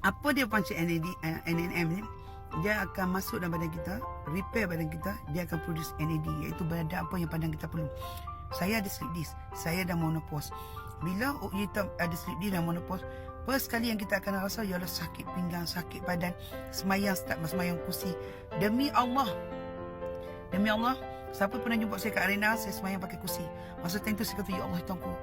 Apa dia function NNM ni? Dia akan masuk dalam badan kita, repair badan kita, dia akan produce NAD, iaitu badan apa yang badan kita perlu. Saya ada sleep disc, saya dah menopause. Bila kita ada sleep disc dan menopause, first kali yang kita akan rasa ialah sakit pinggang, sakit badan, semayang start semayang kursi. Demi Allah, siapa pernah jumpa saya kat arena, saya semayang pakai kursi. Masa time tu saya kata, ya Allah Tuhanku,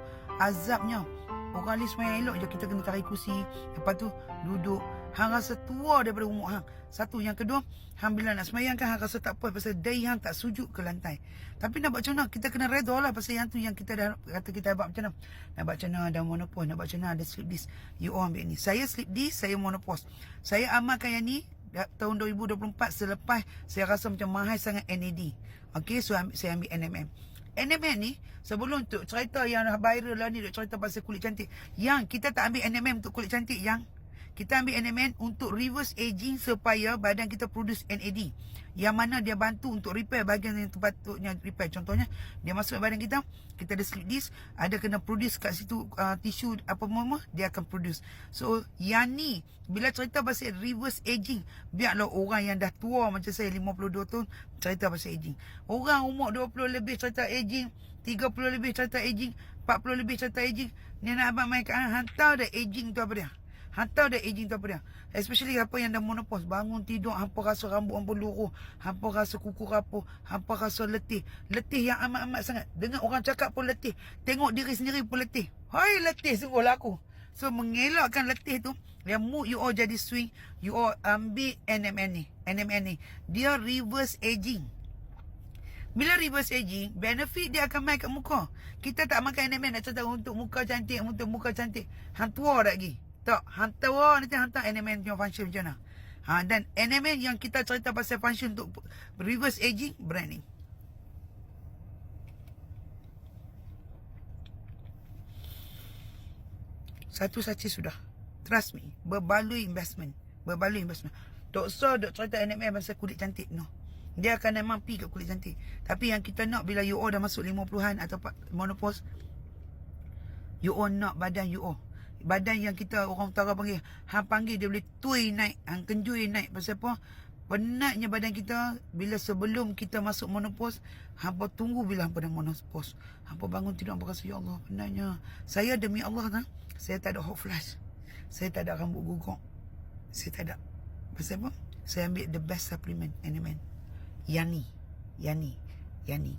azabnya. Orang lain semayang elok je, kita kena tarik kursi. Lepas tu duduk. Hang rasa tua daripada umur hang. Satu. Yang kedua, hang bila nak semayang kan, hang rasa tak apa. Pasal dahi hang tak sujud ke lantai. Tapi nak buat macam mana? Kita kena redha lah. Pasal yang tu yang kita dah kata kita buat macam mana. Nak buat macam mana ada monopause. Nak buat macam mana ada sleep disc. You all ambil ni. Saya sleep disc, saya monopause. Saya amalkan yang ni tahun 2024 selepas saya rasa macam mahal sangat NAD. Okay, so saya ambil NMM. NMM ni sebelum tu cerita yang viral lah ni, cerita pasal kulit cantik. Yang kita tak ambil NMM untuk kulit cantik, yang kita ambil NMM untuk reverse aging supaya badan kita produce NAD. Yang mana dia bantu untuk repair bahagian yang sepatutnya repair. Contohnya, dia masuk ke badan kita, kita ada sleep disc, ada kena produce kat situ tisu apa semua, dia akan produce. So, yang ni, bila cerita pasal reverse aging, biarlah orang yang dah tua macam saya 52 tahun, cerita pasal aging. Orang umur 20 lebih cerita aging, 30 lebih cerita aging, 40 lebih cerita aging. Ni nak abang main kat hantar dah aging tu apa dia. Hantar dah aging tu apa dia. Especially apa yang dah menopause. Bangun tidur, hampa rasa rambut hampa luruh, hampa rasa kuku rapuh, hampa rasa letih. Letih yang amat-amat sangat. Dengar orang cakap pun letih. Tengok diri sendiri pun letih. Hai, letih sungguh lah aku. So, mengelakkan letih tu, yang mood you all jadi swing, you all ambil NMN ni. NMN ni. Dia reverse aging. Bila reverse aging, benefit dia akan main kat muka. Kita tak makan NMN nak cerita untuk muka cantik, untuk muka cantik. Hang tua tak lagi. Tak, hantar nanti hantar NMN punya function macam mana. Dan NMN yang kita cerita pasal function untuk reverse aging, brand ni. Satu saja sudah. Trust me. Berbaloi investment. Tak usah duk cerita NMN pasal kulit cantik. No. Dia akan memang pergi kat kulit cantik. Tapi yang kita nak bila you all dah masuk 50-an atau menopause, you all nak badan you all. Badan yang kita orang utara panggil, hang panggil dia boleh tui naik, hang kenjui naik. Pasal apa? Penatnya badan kita bila sebelum kita masuk menopause, hampa tunggu bila hampa dah menopause. Hampa bangun tidur, hampa rasa, ya Allah, penatnya. Saya demi Allah, saya tak ada hot flash. Saya tak ada rambut guguk. Saya tak ada. Pasal apa? Saya ambil the best supplement, NMN. Yang ni.